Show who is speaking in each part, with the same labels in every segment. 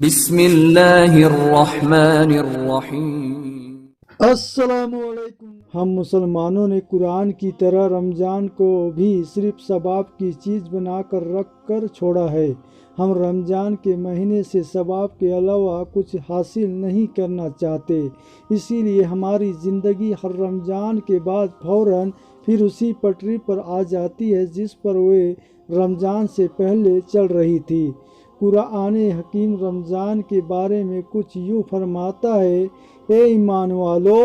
Speaker 1: بسم اللہ الرحمن الرحیم۔
Speaker 2: السلام علیکم۔ ہم مسلمانوں نے قرآن کی طرح رمضان کو بھی صرف ثواب کی چیز بنا کر رکھ کر چھوڑا ہے۔ ہم رمضان کے مہینے سے ثواب کے علاوہ کچھ حاصل نہیں کرنا چاہتے، اسی لیے ہماری زندگی ہر رمضان کے بعد فوراً پھر اسی پٹری پر آ جاتی ہے جس پر وہ رمضان سے پہلے چل رہی تھی۔ قرآن حکیم رمضان کے بارے میں کچھ یوں فرماتا ہے: اے ایمان والو،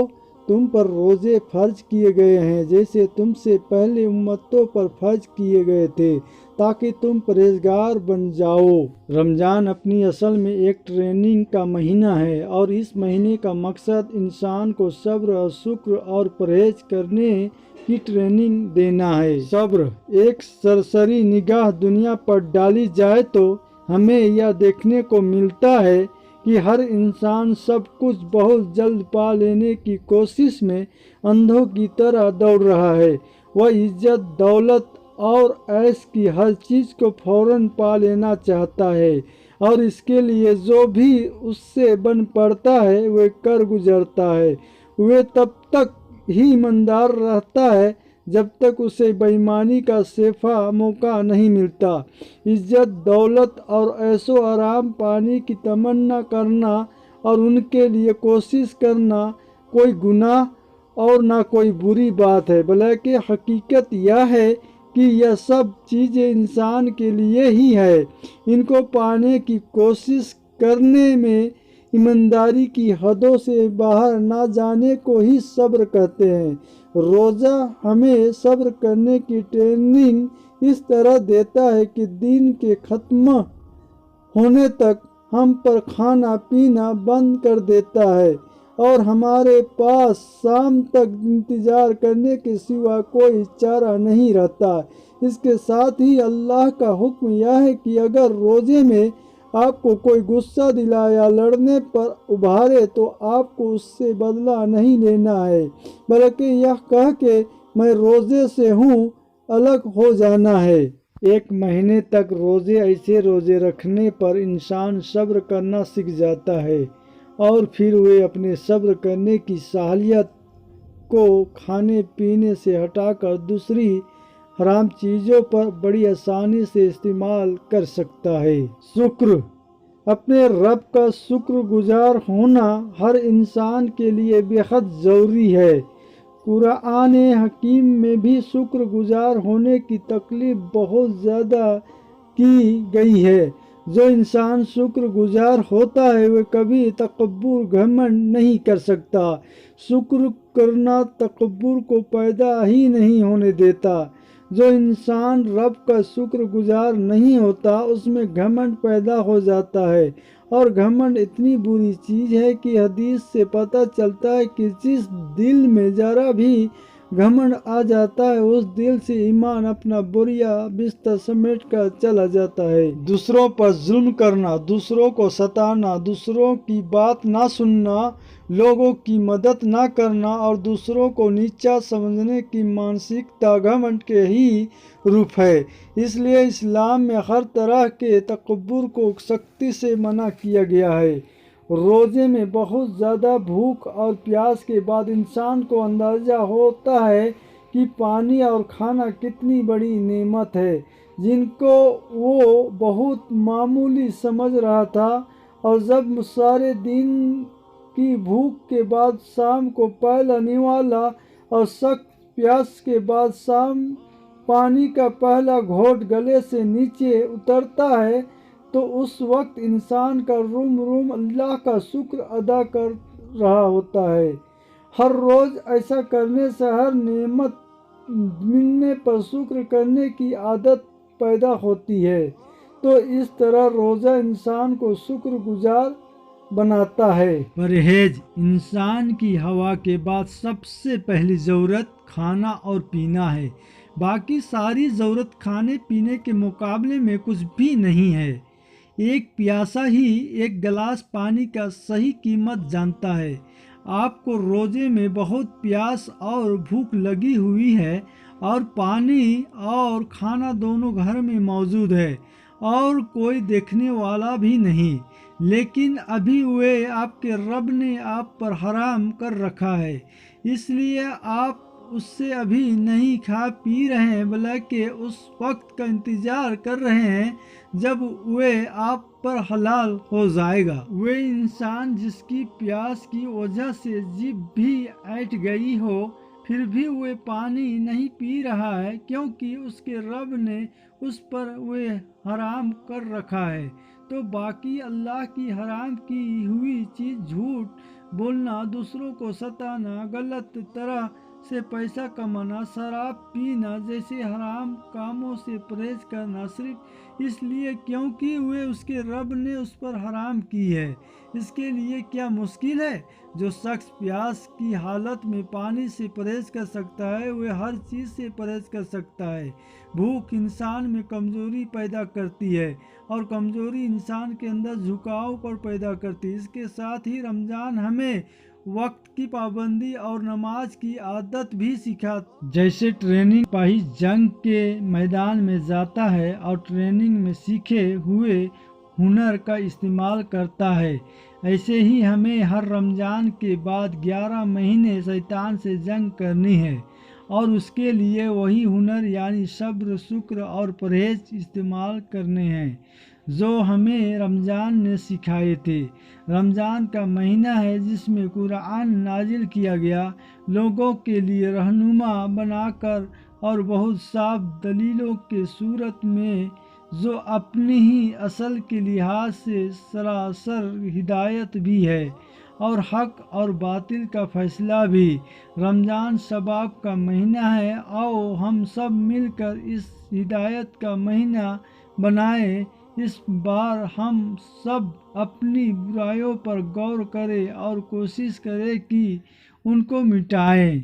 Speaker 2: تم پر روزے فرض کیے گئے ہیں جیسے تم سے پہلے امتوں پر فرض کیے گئے تھے تاکہ تم پرہیزگار بن جاؤ۔ رمضان اپنی اصل میں ایک ٹریننگ کا مہینہ ہے، اور اس مہینے کا مقصد انسان کو صبر اور شکر اور پرہیز کرنے کی ٹریننگ دینا ہے۔ صبر۔ ایک سرسری نگاہ دنیا پر ڈالی جائے تو ہمیں یہ دیکھنے کو ملتا ہے کہ ہر انسان سب کچھ بہت جلد پا لینے کی کوشش میں اندھوں کی طرح دوڑ رہا ہے۔ وہ عزت، دولت اور عیش کی ہر چیز کو فوراً پا لینا چاہتا ہے، اور اس کے لیے جو بھی اس سے بن پڑتا ہے وہ کر گزرتا ہے۔ وہ تب تک ہی ایماندار رہتا ہے جب تک اسے بے ایمانی کا صفحہ موقع نہیں ملتا۔ عزت، دولت اور عیش و آرام پانے کی تمنا کرنا اور ان کے لیے کوشش کرنا کوئی گناہ اور نہ کوئی بری بات ہے، بلکہ حقیقت یہ ہے کہ یہ سب چیزیں انسان کے لیے ہی ہے۔ ان کو پانے کی کوشش کرنے میں ایمانداری کی حدوں سے باہر نہ جانے کو ہی صبر کہتے ہیں۔ روزہ ہمیں صبر کرنے کی ٹریننگ اس طرح دیتا ہے کہ دن کے ختم ہونے تک ہم پر کھانا پینا بند کر دیتا ہے، اور ہمارے پاس شام تک انتظار کرنے کے سوا کوئی چارہ نہیں رہتا۔ اس کے ساتھ ہی اللہ کا حکم یہ ہے کہ اگر روزے میں آپ کو کوئی غصہ دلائے یا لڑنے پر ابھارے تو آپ کو اس سے بدلہ نہیں لینا ہے، بلکہ یہ کہہ کہ میں روزے سے ہوں الگ ہو جانا ہے۔ ایک مہینے تک ایسے روزے رکھنے پر انسان صبر کرنا سیکھ جاتا ہے، اور پھر وہ اپنے صبر کرنے کی صلاحیت کو کھانے پینے سے ہٹا کر دوسری حرام چیزوں پر بڑی آسانی سے استعمال کر سکتا ہے۔ شکر۔ اپنے رب کا شکر گزار ہونا ہر انسان کے لیے بے حد ضروری ہے۔ قرآن حکیم میں بھی شکر گزار ہونے کی تکلیف بہت زیادہ کی گئی ہے۔ جو انسان شکر گزار ہوتا ہے وہ کبھی تکبر، گھمنڈ نہیں کر سکتا۔ شکر کرنا تکبر کو پیدا ہی نہیں ہونے دیتا۔ جو انسان رب کا شکر گزار نہیں ہوتا اس میں گھمنڈ پیدا ہو جاتا ہے، اور گھمنڈ اتنی بری چیز ہے کہ حدیث سے پتہ چلتا ہے کہ جس دل میں ذرا بھی گھمنڈ آ جاتا ہے اس دل سے ایمان اپنا بوریا بستر سمیٹ کر چلا جاتا ہے۔ دوسروں پر ظلم کرنا، دوسروں کو ستانا، دوسروں کی بات نہ سننا، لوگوں کی مدد نہ کرنا اور دوسروں کو نیچا سمجھنے کی مانسکتا گھمنڈ کے ہی روپ ہے۔ اس لیے اسلام میں ہر طرح کے تکبر کو سختی سے منع کیا گیا ہے۔ روزے میں بہت زیادہ بھوک اور پیاس کے بعد انسان کو اندازہ ہوتا ہے کہ پانی اور کھانا کتنی بڑی نعمت ہے، جن کو وہ بہت معمولی سمجھ رہا تھا، اور جب سارے دن کی بھوک کے بعد شام کو پہلا نوالا اور سخت پیاس کے بعد شام پانی کا پہلا گھونٹ گلے سے نیچے اترتا ہے تو اس وقت انسان کا روم روم اللہ کا شکر ادا کر رہا ہوتا ہے۔ ہر روز ایسا کرنے سے ہر نعمت ملنے پر شکر کرنے کی عادت پیدا ہوتی ہے، تو اس طرح روزہ انسان کو شکر گزار بناتا ہے۔ پرہیز۔ انسان کی ہوا کے بعد سب سے پہلی ضرورت کھانا اور پینا ہے۔ باقی ساری ضرورت کھانے پینے کے مقابلے میں کچھ بھی نہیں ہے۔ ایک پیاسا ہی ایک گلاس پانی کا صحیح قیمت جانتا ہے۔ آپ کو روزے میں بہت پیاس اور بھوک لگی ہوئی ہے، اور پانی اور کھانا دونوں گھر میں موجود ہے اور کوئی دیکھنے والا بھی نہیں، لیکن ابھی وہ آپ کے رب نے آپ پر حرام کر رکھا ہے، اس لیے آپ اس سے ابھی نہیں کھا پی رہے ہیں، بلکہ اس وقت کا انتظار کر رہے ہیں جب وہ آپ پر حلال ہو جائے گا۔ وہ انسان جس کی پیاس کی وجہ سے جیب بھی اینٹ گئی ہو، پھر بھی وہ پانی نہیں پی رہا ہے کیونکہ اس کے رب نے اس پر وہ حرام کر رکھا ہے، تو باقی اللہ کی حرام کی ہوئی چیز جھوٹ بولنا، دوسروں کو ستانا، غلط طرح سے پیسہ کمانا، شراب پینا جیسے حرام کاموں سے پرہیز کرنا صرف اس لیے کیونکہ وہ اس کے رب نے اس پر حرام کی ہے، اس کے لیے کیا مشکل ہے؟ جو شخص پیاس کی حالت میں پانی سے پرہیز کر سکتا ہے وہ ہر چیز سے پرہیز کر سکتا ہے۔ بھوک انسان میں کمزوری پیدا کرتی ہے اور کمزوری انسان کے اندر جھکاؤ پر پیدا کرتی ہے۔ اس کے ساتھ ہی رمضان ہمیں وقت کی پابندی اور نماز کی عادت بھی سکھاتا ہے۔ جیسے ٹریننگ سپاہی جنگ کے میدان میں جاتا ہے اور ٹریننگ میں سیکھے ہوئے ہنر کا استعمال کرتا ہے، ایسے ہی ہمیں ہر رمضان کے بعد 11 مہینے شیطان سے جنگ کرنی ہے اور اس کے لیے وہی ہنر یعنی صبر، شکر اور پرہیز استعمال کرنے ہیں جو ہمیں رمضان نے سکھائے تھے۔ رمضان کا مہینہ ہے جس میں قرآن نازل کیا گیا، لوگوں کے لیے رہنما بنا کر اور بہت صاف دلیلوں کے صورت میں، جو اپنی ہی اصل کے لحاظ سے سراسر ہدایت بھی ہے اور حق اور باطل کا فیصلہ بھی۔ رمضان ثواب کا مہینہ ہے، آؤ ہم سب مل کر اس ہدایت کا مہینہ بنائیں۔ اس بار ہم سب اپنی برائیوں پر غور کریں اور کوشش کریں کہ ان کو مٹائیں۔